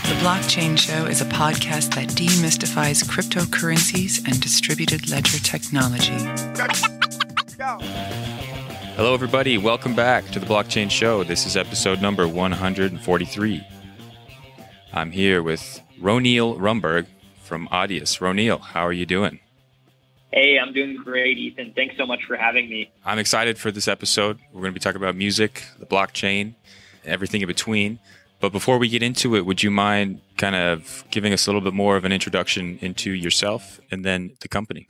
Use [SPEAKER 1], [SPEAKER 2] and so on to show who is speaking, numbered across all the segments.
[SPEAKER 1] The Blockchain Show is a podcast that demystifies cryptocurrencies and distributed ledger technology.
[SPEAKER 2] Hello, everybody. Welcome back to The Blockchain Show. This is episode number 143. I'm here with Roneil Rumberg from Audius. Roneil, how are you doing?
[SPEAKER 3] Hey, I'm doing great, Ethan. Thanks so much for having me.
[SPEAKER 2] I'm excited for this episode. We're going to be talking about music, the blockchain, everything in between. But before we get into it, would you mind kind of giving us a little bit more of an introduction into yourself and then the company?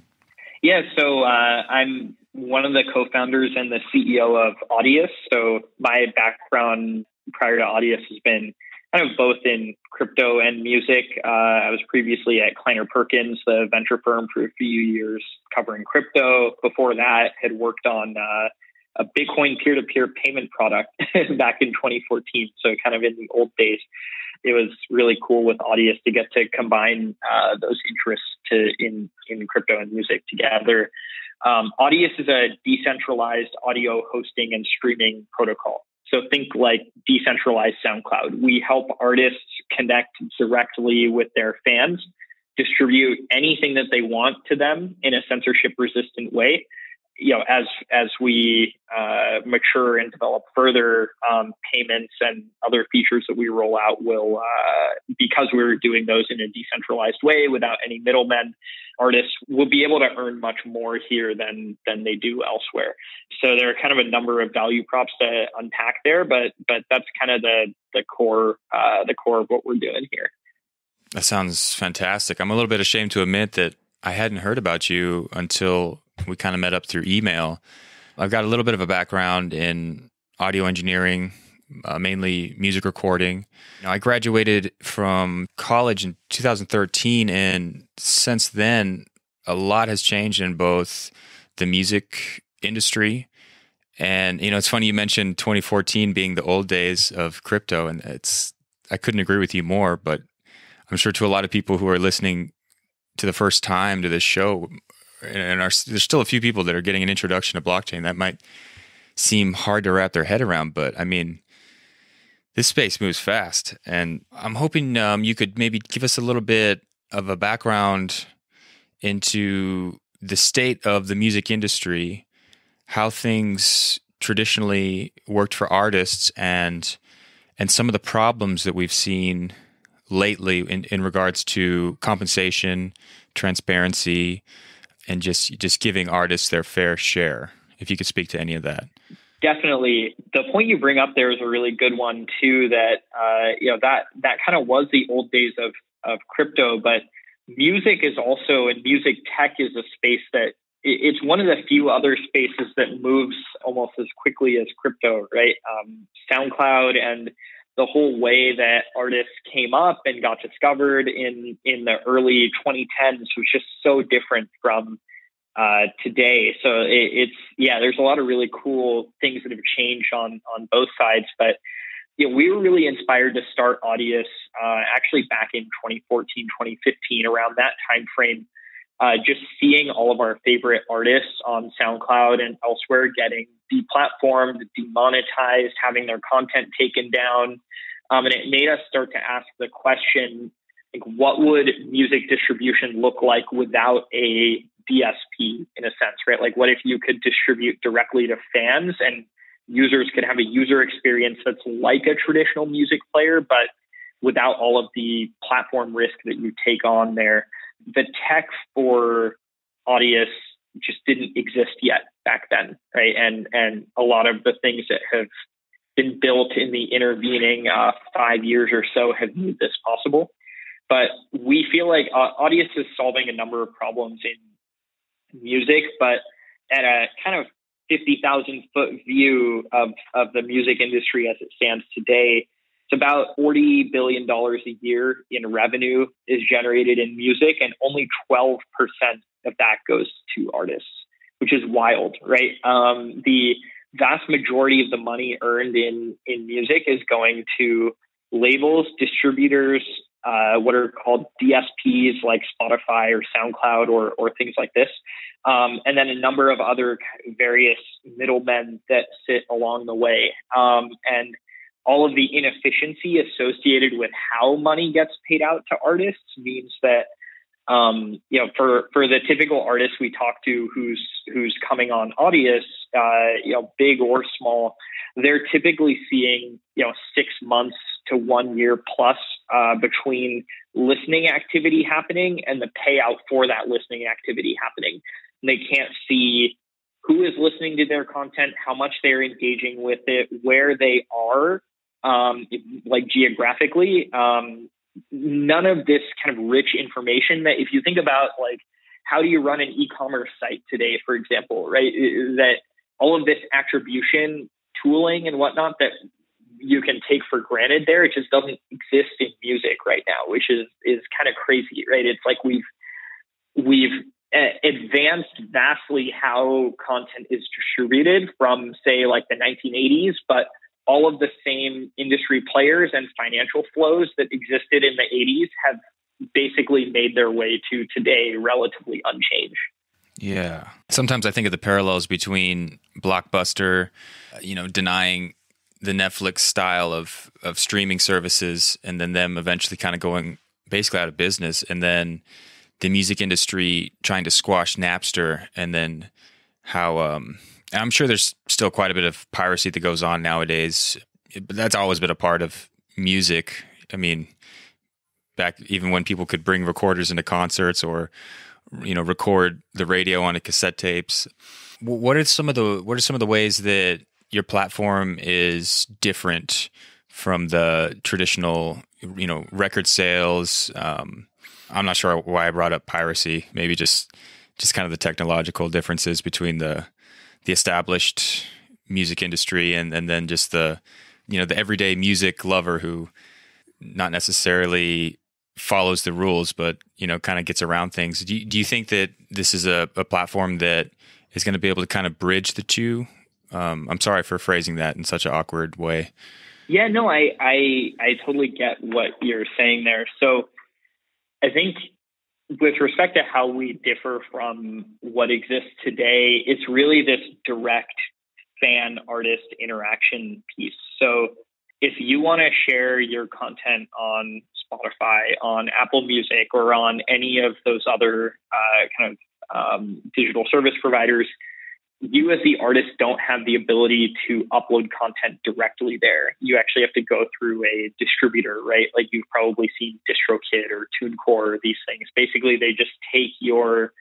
[SPEAKER 3] Yeah, so I'm one of the co-founders and the CEO of Audius. So my background prior to Audius has been kind of both in crypto and music. I was previously at Kleiner Perkins, the venture firm, for a few years covering crypto. Before that, had worked on a Bitcoin peer-to-peer payment product back in 2014. So kind of in the old days, it was really cool with Audius to get to combine those interests in crypto and music together. Audius is a decentralized audio hosting and streaming protocol. So think like decentralized SoundCloud. We help artists connect directly with their fans, distribute anything that they want to them in a censorship-resistant way. You know, as we mature and develop further, payments and other features that we roll out will, because we're doing those in a decentralized way without any middlemen, artists will be able to earn much more here than they do elsewhere. So there are kind of a number of value props to unpack there, but that's kind of the core of what we're doing here.
[SPEAKER 2] That sounds fantastic. I'm a little bit ashamed to admit that I hadn't heard about you until we kind of met up through email. I've got a little bit of a background in audio engineering, mainly music recording. I graduated from college in 2013, and since then, a lot has changed in both the music industry and, it's funny you mentioned 2014 being the old days of crypto, and I couldn't agree with you more, but I'm sure to a lot of people who are listening to the first time to this show, and there's still a few people that are getting an introduction to blockchain, that might seem hard to wrap their head around. But I mean, this space moves fast, and I'm hoping you could maybe give us a little bit of a background into the state of the music industry, how things traditionally worked for artists, and some of the problems that we've seen lately in regards to compensation, transparency, and just giving artists their fair share. If you could speak to any of that.
[SPEAKER 3] Definitely. The point you bring up there is a really good one too, that that kind of was the old days of crypto, but music is also, and music tech is a space that it's one of the few other spaces that moves almost as quickly as crypto, right? SoundCloud and the whole way that artists came up and got discovered in the early 2010s was just so different from today. So there's a lot of really cool things that have changed on both sides. But we were really inspired to start Audius actually back in 2014, 2015, around that time frame. Just seeing all of our favorite artists on SoundCloud and elsewhere getting deplatformed, demonetized, having their content taken down. And it made us start to ask the question, like, what would music distribution look like without a DSP in a sense, right? Like, what if you could distribute directly to fans and users could have a user experience that's like a traditional music player, but without all of the platform risk that you take on there? The tech for Audius just didn't exist yet back then, right? And a lot of the things that have been built in the intervening 5 years or so have made this possible. But we feel like Audius is solving a number of problems in music, but at a kind of 50,000 foot view of the music industry as it stands today, it's about $40 billion a year in revenue is generated in music, and only 12% of that goes to artists, which is wild, right? The vast majority of the money earned in music is going to labels, distributors, what are called DSPs like Spotify or SoundCloud or things like this. And then a number of other various middlemen that sit along the way. And all of the inefficiency associated with how money gets paid out to artists means that, for the typical artist we talk to who's coming on Audius, big or small, they're typically seeing, 6 months to 1 year plus between listening activity happening and the payout for that listening activity happening. And they can't see who is listening to their content, how much they're engaging with it, where they are, geographically. None of this kind of rich information that, if you think about, like, how do you run an e-commerce site today, for example, right? That all of this attribution tooling and whatnot that you can take for granted there, it just doesn't exist in music right now, which is kind of crazy, right? It's like we've advanced vastly how content is distributed from, say, like the 1980s, but all of the same industry players and financial flows that existed in the 80s have basically made their way to today relatively unchanged.
[SPEAKER 2] Yeah. Sometimes I think of the parallels between Blockbuster, denying the Netflix style of streaming services and then them eventually kind of going basically out of business, and then the music industry trying to squash Napster, and then how and I'm sure there's still quite a bit of piracy that goes on nowadays, but that's always been a part of music. I mean, back even when people could bring recorders into concerts or record the radio onto cassette tapes. What are some of the ways that your platform is different from the traditional, record sales? I'm not sure why I brought up piracy. Maybe just kind of the technological differences between the established music industry and then just the everyday music lover who not necessarily follows the rules, but kind of gets around things. Do you think that this is a platform that is going to be able to kind of bridge the two? I'm sorry for phrasing that in such an awkward way.
[SPEAKER 3] Yeah, no, I totally get what you're saying there. So I think with respect to how we differ from what exists today, it's really this direct fan-artist interaction piece. So if you want to share your content on Spotify, on Apple Music, or on any of those other digital service providers, you as the artist don't have the ability to upload content directly there. You actually have to go through a distributor, right? Like you've probably seen DistroKid or TuneCore or these things. Basically, they just take your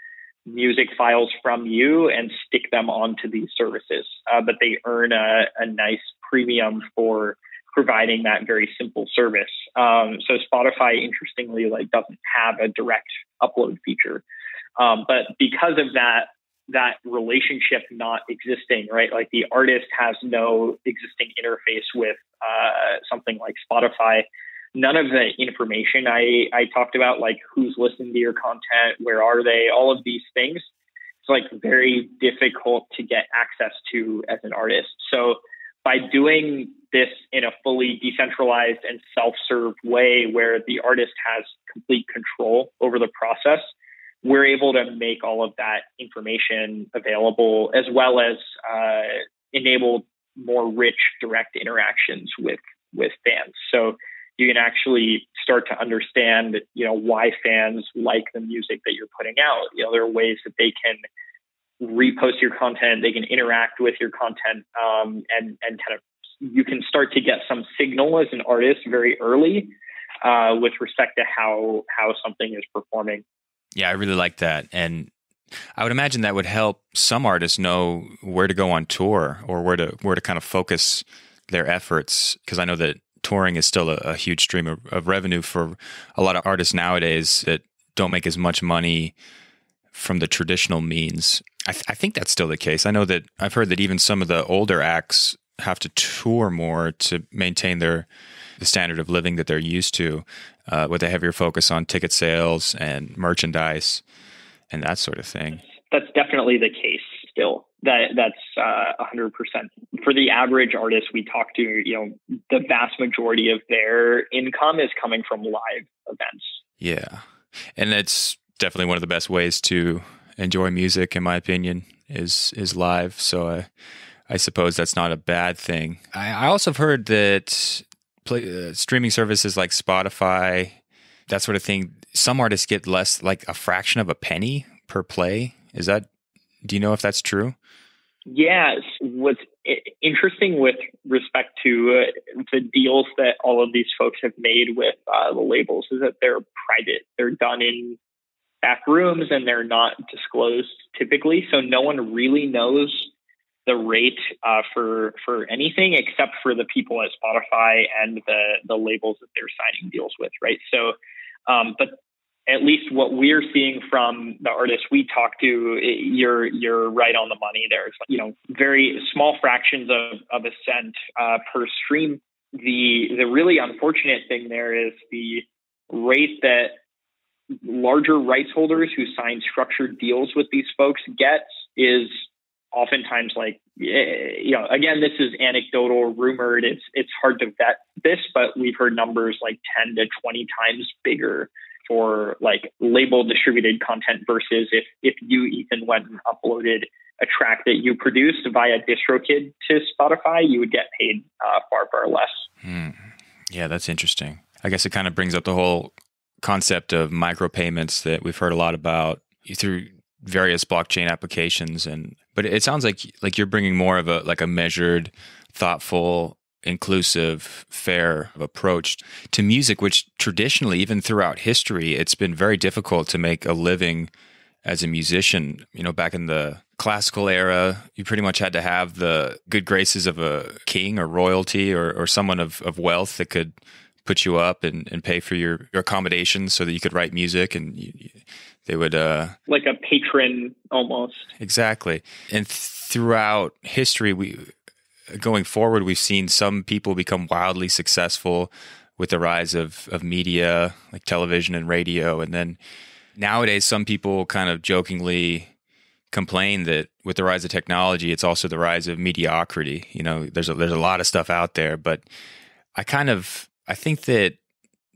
[SPEAKER 3] music files from you and stick them onto these services. But they earn a nice premium for providing that very simple service. So Spotify, interestingly, doesn't have a direct upload feature. But because of that relationship not existing, right? Like the artist has no existing interface with something like Spotify. None of the information I talked about, like who's listening to your content, where are they, all of these things, it's like very difficult to get access to as an artist. So by doing this in a fully decentralized and self-serve way where the artist has complete control over the process, we're able to make all of that information available, as well as enable more rich direct interactions with fans. So you can actually start to understand, why fans like the music that you're putting out. There are ways that they can repost your content, they can interact with your content, and kind of you can start to get some signal as an artist very early with respect to how something is performing.
[SPEAKER 2] Yeah, I really like that. And I would imagine that would help some artists know where to go on tour or where to kind of focus their efforts. Because I know that touring is still a huge stream of revenue for a lot of artists nowadays that don't make as much money from the traditional means. I think that's still the case. I know that I've heard that even some of the older acts have to tour more to maintain the standard of living that they're used to, with a heavier focus on ticket sales and merchandise and that sort of thing.
[SPEAKER 3] That's definitely the case still. That's 100%. For the average artist we talk to, the vast majority of their income is coming from live events. Yeah.
[SPEAKER 2] And it's definitely one of the best ways to enjoy music, in my opinion, is live. So I suppose that's not a bad thing. I also have heard that streaming services like Spotify, that sort of thing, some artists get less, like a fraction of a penny per play. Do you know if that's true?
[SPEAKER 3] Yes. What's interesting with respect to the deals that all of these folks have made with the labels is that they're private. They're done in back rooms and they're not disclosed typically. So no one really knows the rate for anything except for the people at Spotify and the labels that they're signing deals with, right? So, but at least what we're seeing from the artists we talk to, you're right on the money. There's, very small fractions of a cent per stream. The really unfortunate thing there is the rate that larger rights holders who sign structured deals with these folks get is oftentimes again, this is anecdotal, rumored. It's hard to vet this, but we've heard numbers like 10 to 20 times bigger for like label distributed content versus if you, Ethan, went and uploaded a track that you produced via DistroKid to Spotify, you would get paid far, far less.
[SPEAKER 2] Yeah, that's interesting. I guess it kind of brings up the whole concept of micropayments that we've heard a lot about through various blockchain applications. But it sounds like you're bringing more of a measured, thoughtful, inclusive, fair approach to music, which traditionally, even throughout history, it's been very difficult to make a living as a musician. Back in the classical era, you pretty much had to have the good graces of a king or royalty or someone of wealth that could put you up and pay for your accommodations so that you could write music, and they would
[SPEAKER 3] like a patron almost.
[SPEAKER 2] Exactly. And throughout history, going forward, we've seen some people become wildly successful with the rise of media like television and radio. And then nowadays, some people kind of jokingly complain that with the rise of technology, it's also the rise of mediocrity. There's a lot of stuff out there, but I think that,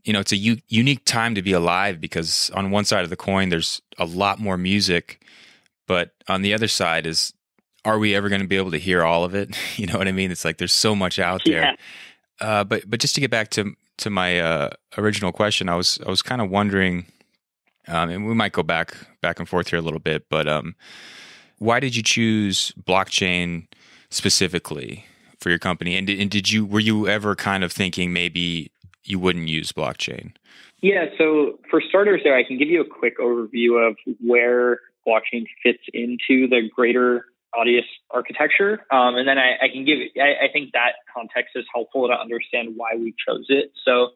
[SPEAKER 2] it's a unique time to be alive because on one side of the coin, there's a lot more music, but on the other side is, are we ever going to be able to hear all of it? You know what I mean? It's like there's so much out there. Yeah. But just to get back to my original question, I was kind of wondering, and we might go back and forth here a little bit, but why did you choose blockchain specifically for your company? And were you ever kind of thinking maybe you wouldn't use blockchain?
[SPEAKER 3] Yeah. So for starters there, I can give you a quick overview of where blockchain fits into the greater Audius architecture. And then I think that context is helpful to understand why we chose it. So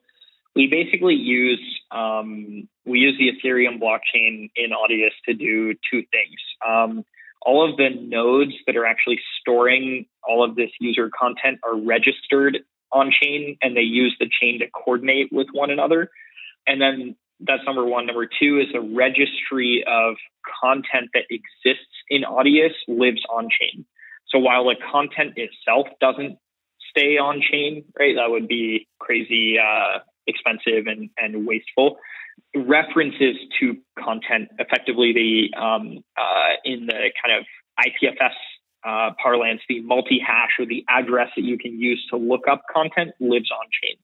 [SPEAKER 3] we basically use the Ethereum blockchain in Audius to do two things. All of the nodes that are actually storing all of this user content are registered on chain, and they use the chain to coordinate with one another. And then that's number one. Number two is a registry of content that exists in Audius lives on chain. So while the content itself doesn't stay on chain, right, that would be crazy expensive and wasteful. References to content, effectively in the kind of IPFS parlance, the multi-hash or the address that you can use to look up content lives on chain.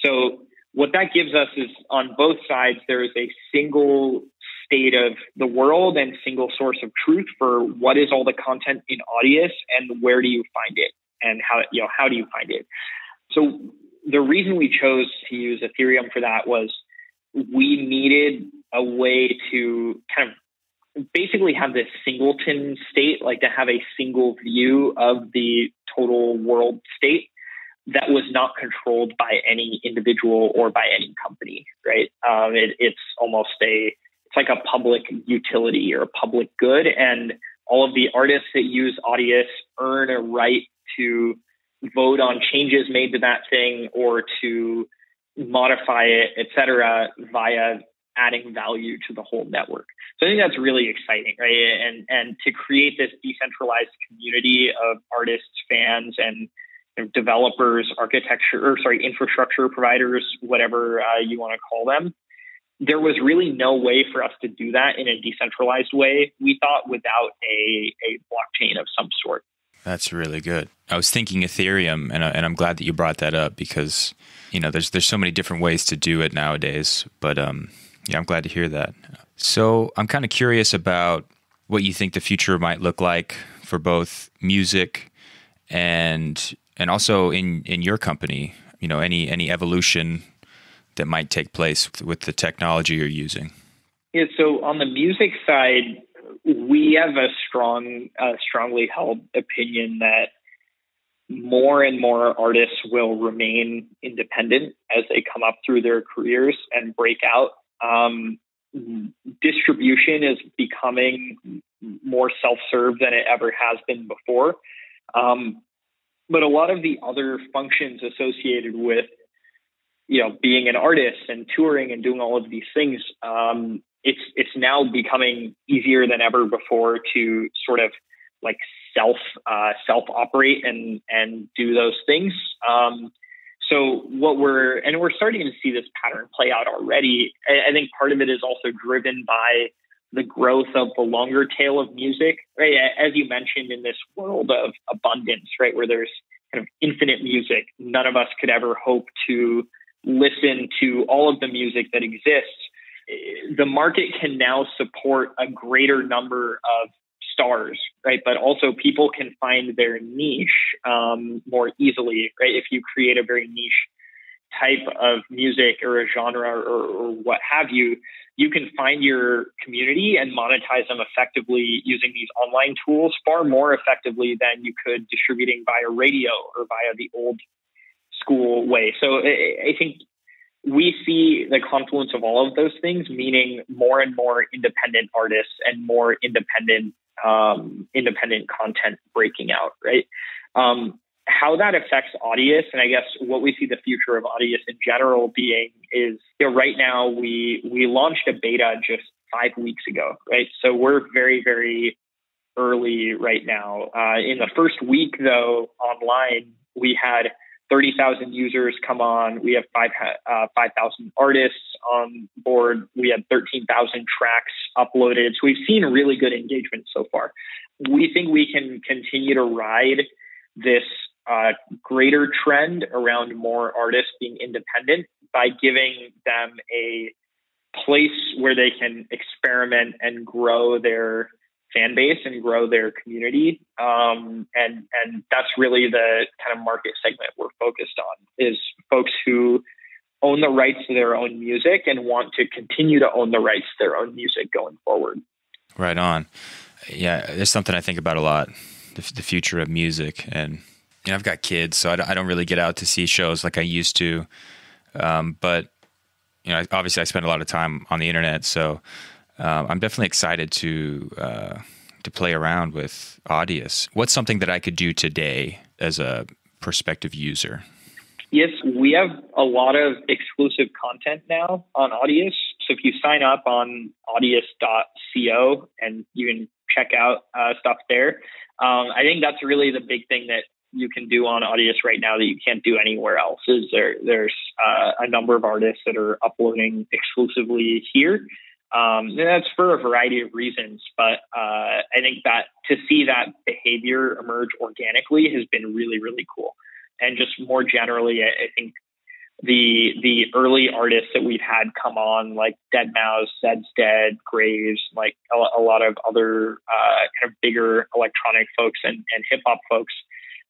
[SPEAKER 3] So what that gives us is on both sides, there is a single state of the world and single source of truth for what is all the content in Audius and where do you find it and how do you find it. So the reason we chose to use Ethereum for that was we needed a way to kind of basically have this singleton state, like to have a single view of the total world state that was not controlled by any individual or by any company, right? It's almost it's like a public utility or a public good. And all of the artists that use Audius earn a right to vote on changes made to that thing or to modify it, et cetera, via adding value to the whole network. So I think that's really exciting, right? And to create this decentralized community of artists, fans, and developers, infrastructure providers, whatever you want to call them. There was really no way for us to do that in a decentralized way, we thought, without a blockchain of some sort.
[SPEAKER 2] That's really good. I was thinking Ethereum, and I'm glad that you brought that up because there's so many different ways to do it nowadays. But yeah, I'm glad to hear that. So I'm kind of curious about what you think the future might look like for both music and also in your company. Any evolution that might take place with the technology you're using.
[SPEAKER 3] Yeah, so on the music side, we have a strongly held opinion that more and more artists will remain independent as they come up through their careers and break out. Distribution is becoming more self-serve than it ever has been before. But a lot of the other functions associated with, being an artist and touring and doing all of these things, it's now becoming easier than ever before to sort of like self-operate and do those things. So we're starting to see this pattern play out already. I think part of it is also driven by the growth of the longer tail of music, right? As you mentioned, in this world of abundance, right, where there's kind of infinite music, none of us could ever hope to listen to all of the music that exists. The market can now support a greater number of stars, right? But also people can find their niche more easily, right? If you create a very niche type of music or a genre or what have you, you can find your community and monetize them effectively using these online tools far more effectively than you could distributing via radio or via the old school way. So I think we see the confluence of all of those things, meaning more and more independent artists and more independent content breaking out, right? How that affects Audius, and I guess what we see the future of Audius in general being is, right now we launched a beta just 5 weeks ago, right? So we're very, very early right now. In the first week, though, online, we had 30,000 users come on. We have 5,000 artists on board. We had 13,000 tracks uploaded. So we've seen really good engagement so far. We think we can continue to ride this greater trend around more artists being independent by giving them a place where they can experiment and grow their fan base and grow their community. And that's really the kind of market segment we're focused on, is folks who own the rights to their own music and want to continue to own the rights to their own music going forward.
[SPEAKER 2] Right on. Yeah, there's something I think about a lot, the future of music. And I've got kids, so I don't really get out to see shows like I used to. But obviously I spend a lot of time on the internet, so I'm definitely excited to play around with Audius. What's something that I could do today as a prospective user?
[SPEAKER 3] Yes, we have a lot of exclusive content now on Audius. So if you sign up on audius.co and you can check out stuff there, I think that's really the big thing that you can do on Audius right now that you can't do anywhere else. Is there's a number of artists that are uploading exclusively here. And that's for a variety of reasons, but I think that to see that behavior emerge organically has been really, really cool. And just more generally, I think the early artists that we've had come on, like deadmau5, Zed's Dead, Graves, like a lot of other kind of bigger electronic folks and hip hop folks,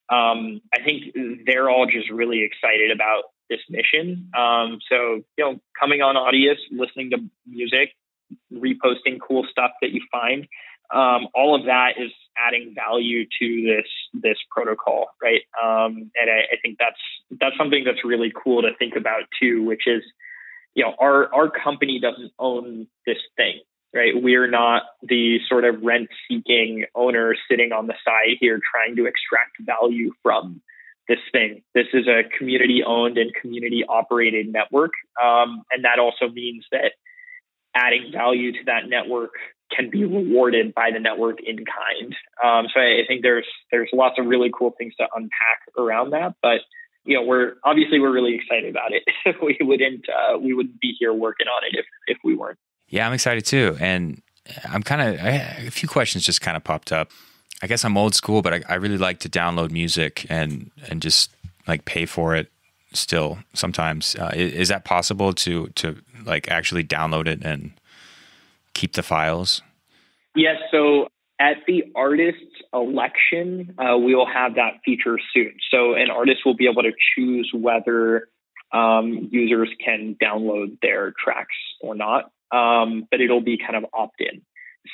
[SPEAKER 3] I think they're all just really excited about this mission. So, coming on Audius, listening to music, reposting cool stuff that you find, all of that is adding value to this protocol, right? And I think that's something that's really cool to think about too, which is, our company doesn't own this thing, right? We're not the sort of rent-seeking owner sitting on the side here trying to extract value from this thing. This is a community-owned and community-operated network, and that also means that adding value to that network can be rewarded by the network in kind. So I think there's lots of really cool things to unpack around that, but we're really excited about it. we wouldn't be here working on it if we weren't.
[SPEAKER 2] Yeah, I'm excited too. And a few questions just kind of popped up. I guess I'm old school, but I really like to download music and just like pay for it still sometimes. Is that possible to like actually download it and keep the files?
[SPEAKER 3] Yes. So at the artist's election, we will have that feature soon. So an artist will be able to choose whether users can download their tracks or not, but it'll be kind of opt-in.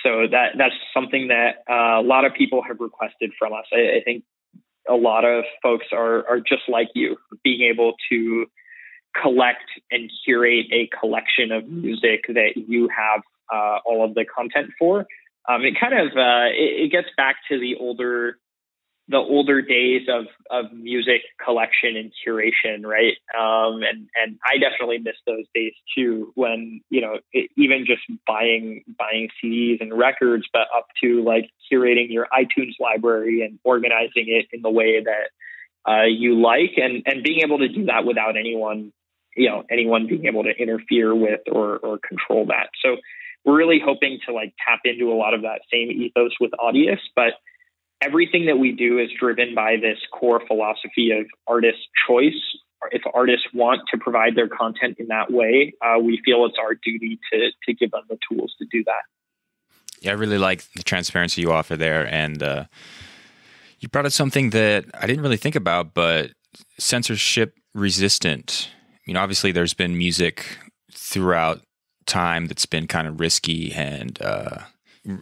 [SPEAKER 3] So that's something that a lot of people have requested from us. I think a lot of folks are just like you, being able to collect and curate a collection of music that you have all of the content for. It kind of it gets back to the older days of music collection and curation, right? And I definitely miss those days too, when even just buying CDs and records, but up to like curating your iTunes library and organizing it in the way that you like, and being able to do that without anyone being able to interfere with or control that. So we're really hoping to like tap into a lot of that same ethos with Audius, but everything that we do is driven by this core philosophy of artist choice. If artists want to provide their content in that way, we feel it's our duty to give them the tools to do that.
[SPEAKER 2] Yeah, I really like the transparency you offer there. And you brought up something that I didn't really think about, but censorship resistant. Obviously there's been music throughout time that's been kind of risky and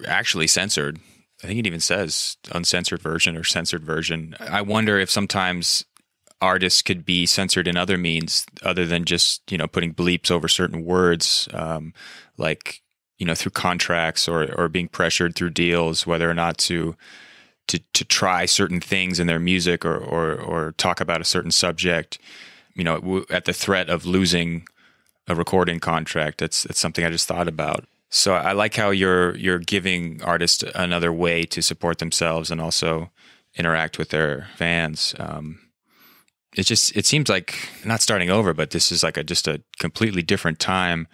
[SPEAKER 2] actually censored. I think it even says uncensored version or censored version. I wonder if sometimes artists could be censored in other means other than just, putting bleeps over certain words, like, through contracts or being pressured through deals, whether or not to try certain things in their music or talk about a certain subject, at the threat of losing a recording contract. That's something I just thought about. So I like how you're giving artists another way to support themselves and also interact with their fans. It seems like not starting over, but this is like just a completely different time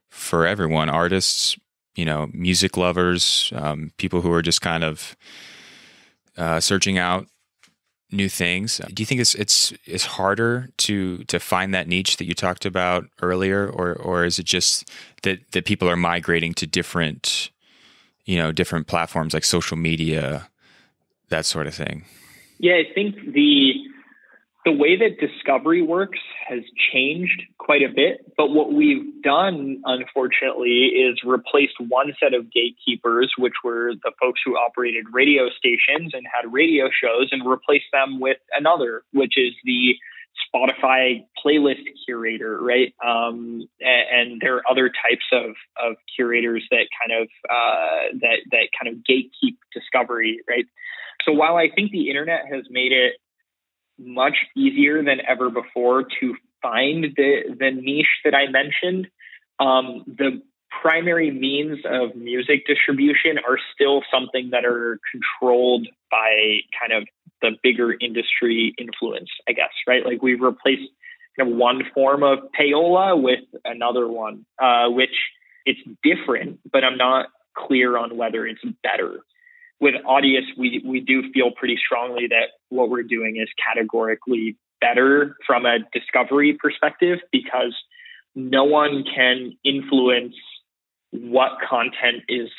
[SPEAKER 2] for everyone. Artists, music lovers, people who are just kind of searching out new things. Do you think it's harder to find that niche that you talked about earlier, or is it just that people are migrating to different platforms like social media, that sort of thing?
[SPEAKER 3] Yeah, I think the way that discovery works has changed quite a bit, but what we've done, unfortunately, is replaced one set of gatekeepers, which were the folks who operated radio stations and had radio shows, and replaced them with another, which is the Spotify playlist curator, right? And there are other types of curators that kind of gatekeep discovery, right? So while I think the internet has made it much easier than ever before to find the niche that I mentioned, the primary means of music distribution are still something that are controlled by kind of the bigger industry influence, I guess, right? Like we've replaced kind of one form of payola with another one, which it's different, but I'm not clear on whether it's better. With Audius, we do feel pretty strongly that what we're doing is categorically better from a discovery perspective, because no one can influence what content is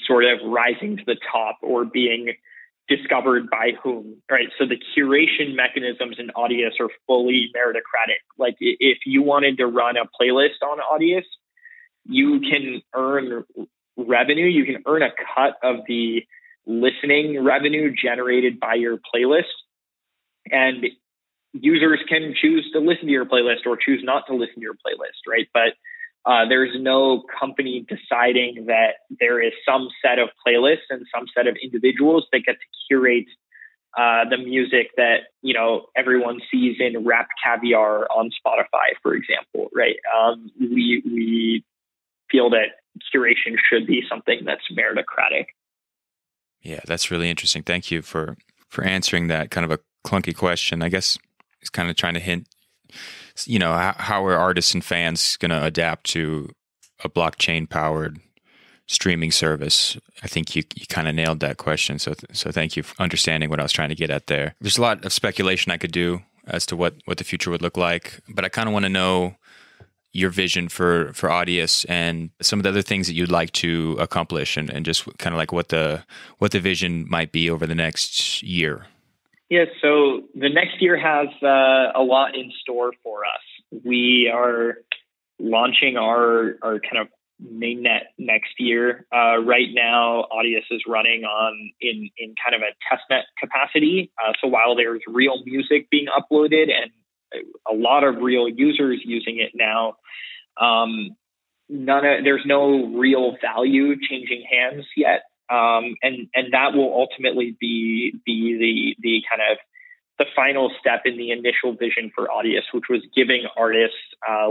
[SPEAKER 3] sort of rising to the top or being discovered by whom, right? So the curation mechanisms in Audius are fully meritocratic. Like if you wanted to run a playlist on Audius, you can earn revenue, you can earn a cut of the listening revenue generated by your playlist, and users can choose to listen to your playlist or choose not to listen to your playlist, right? But there's no company deciding that there is some set of playlists and some set of individuals that get to curate the music that everyone sees in Rap Caviar on Spotify, for example, right? We feel that curation should be something that's meritocratic.
[SPEAKER 2] Yeah, that's really interesting. Thank you for answering that kind of a clunky question. I guess it's kind of trying to hint, how are artists and fans going to adapt to a blockchain-powered streaming service? I think you kind of nailed that question. So thank you for understanding what I was trying to get at there. There's a lot of speculation I could do as to what the future would look like. But I kind of want to know your vision for Audius and some of the other things that you'd like to accomplish, and just kind of like what the vision might be over the next year.
[SPEAKER 3] Yeah, so the next year has a lot in store for us. We are launching our kind of mainnet next year. Right now, Audius is running in kind of a testnet capacity. So while there's real music being uploaded and a lot of real users using it now, there's no real value changing hands yet. And that will ultimately be the kind of the final step in the initial vision for Audius, which was giving artists,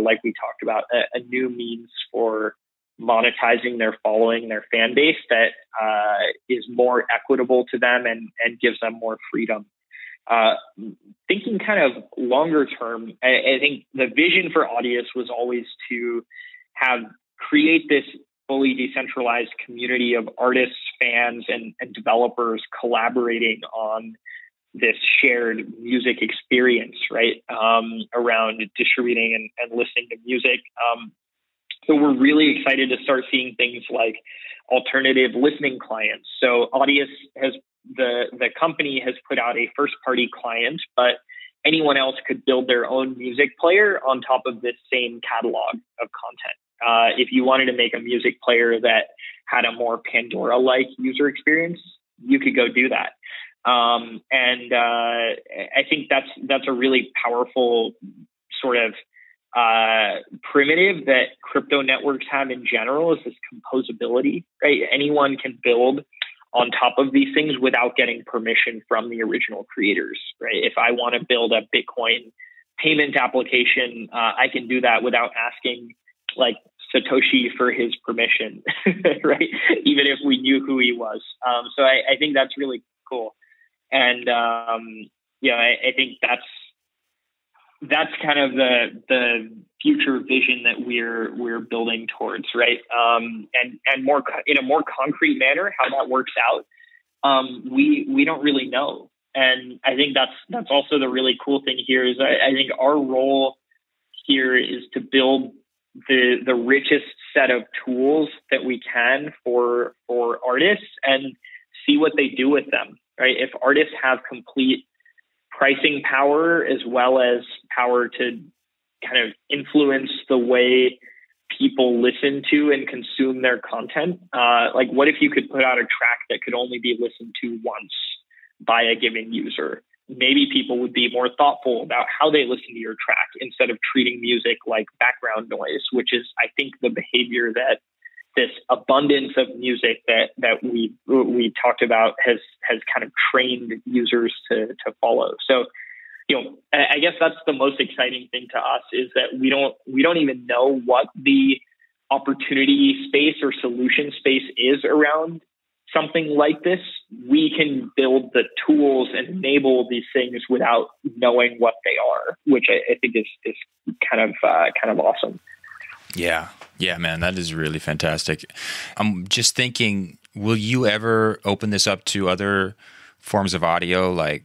[SPEAKER 3] like we talked about, a new means for monetizing their following, their fan base that is more equitable to them and gives them more freedom. Thinking kind of longer term, I think the vision for Audius was always to create this fully decentralized community of artists, fans, and developers collaborating on this shared music experience, right? Around distributing and listening to music. So we're really excited to start seeing things like alternative listening clients. So Audius the company has put out a first-party client, but anyone else could build their own music player on top of this same catalog of content. If you wanted to make a music player that had a more Pandora-like user experience, you could go do that. And I think that's a really powerful sort of primitive that crypto networks have in general, is this composability, right? Anyone can build on top of these things without getting permission from the original creators, right? If I want to build a Bitcoin payment application, I can do that without asking like Satoshi for his permission, right? Even if we knew who he was. So I think that's really cool. And I think that's kind of the future vision that we're building towards, right? And more in a more concrete manner, how that works out, we don't really know. And I think that's also the really cool thing here is I think our role here is to build the richest set of tools that we can for artists and see what they do with them, right? If artists have complete pricing power as well as power to kind of influence the way people listen to and consume their content. Like what if you could put out a track that could only be listened to once by a given user? Maybe people would be more thoughtful about how they listen to your track instead of treating music like background noise, which is, I think, the behavior that this abundance of music that we talked about has kind of trained users to follow. So, I guess that's the most exciting thing to us is that we don't even know what the opportunity space or solution space is around something like this. We can build the tools and enable these things without knowing what they are, which I think is kind of awesome.
[SPEAKER 2] Yeah, man, that is really fantastic. I'm just thinking, will you ever open this up to other forms of audio, like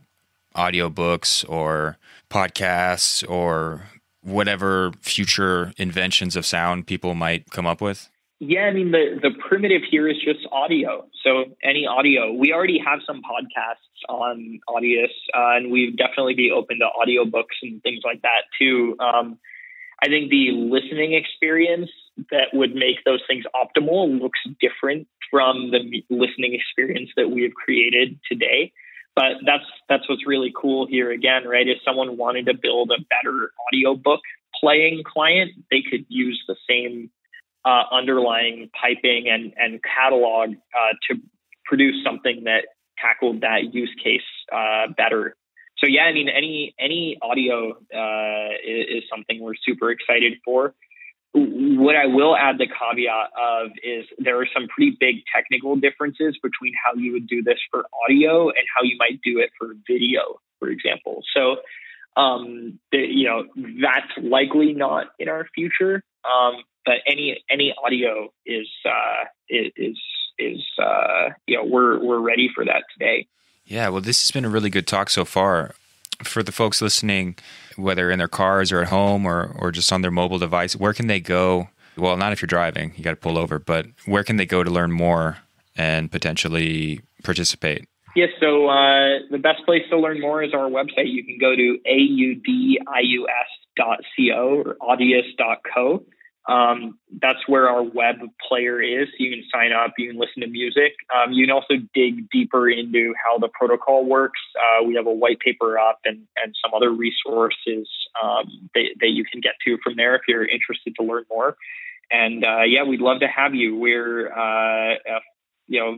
[SPEAKER 2] audiobooks or podcasts or whatever future inventions of sound people might come up with?
[SPEAKER 3] Yeah, I mean, the primitive here is just audio. So any audio. We already have some podcasts on Audius, and we'd definitely be open to audiobooks and things like that too. I think the listening experience that would make those things optimal looks different from the listening experience that we have created today. But that's what's really cool here again, right? If someone wanted to build a better audiobook playing client, they could use the same underlying piping and catalog to produce something that tackled that use case better. So yeah, I mean, any audio is something we're super excited for. What I will add the caveat of is there are some pretty big technical differences between how you would do this for audio and how you might do it for video, for example. So, that's likely not in our future. But any audio is we're ready for that today.
[SPEAKER 2] Yeah, well, this has been a really good talk so far. For the folks listening, whether in their cars or at home or just on their mobile device, where can they go? Well, not if you're driving, you got to pull over, but where can they go to learn more and potentially participate?
[SPEAKER 3] Yes, so the best place to learn more is our website. You can go to audius.co or audius.co. That's where our web player is. You can sign up, you can listen to music. You can also dig deeper into how the protocol works. We have a white paper up and some other resources that you can get to from there if you're interested to learn more. And we'd love to have you. We're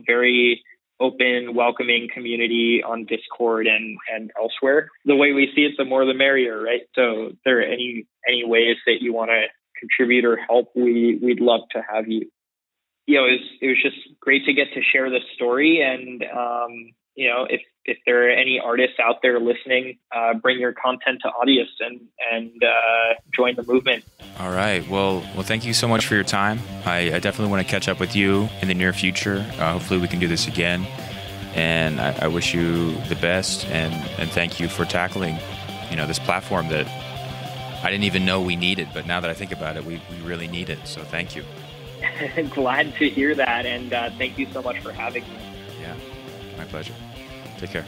[SPEAKER 3] very open, welcoming community on Discord and elsewhere. The way we see it, the more the merrier, right? So if there are any ways that you want to contribute or help, we'd love to have you. It was just great to get to share this story. And if there are any artists out there listening, bring your content to Audius and join the movement.
[SPEAKER 2] All right. Well, thank you so much for your time. I definitely want to catch up with you in the near future. Hopefully we can do this again. And I wish you the best and thank you for tackling, this platform that I didn't even know we needed, but now that I think about it, we really need it. So thank you.
[SPEAKER 3] Glad to hear that. And thank you so much for having me.
[SPEAKER 2] Yeah, my pleasure. Take care.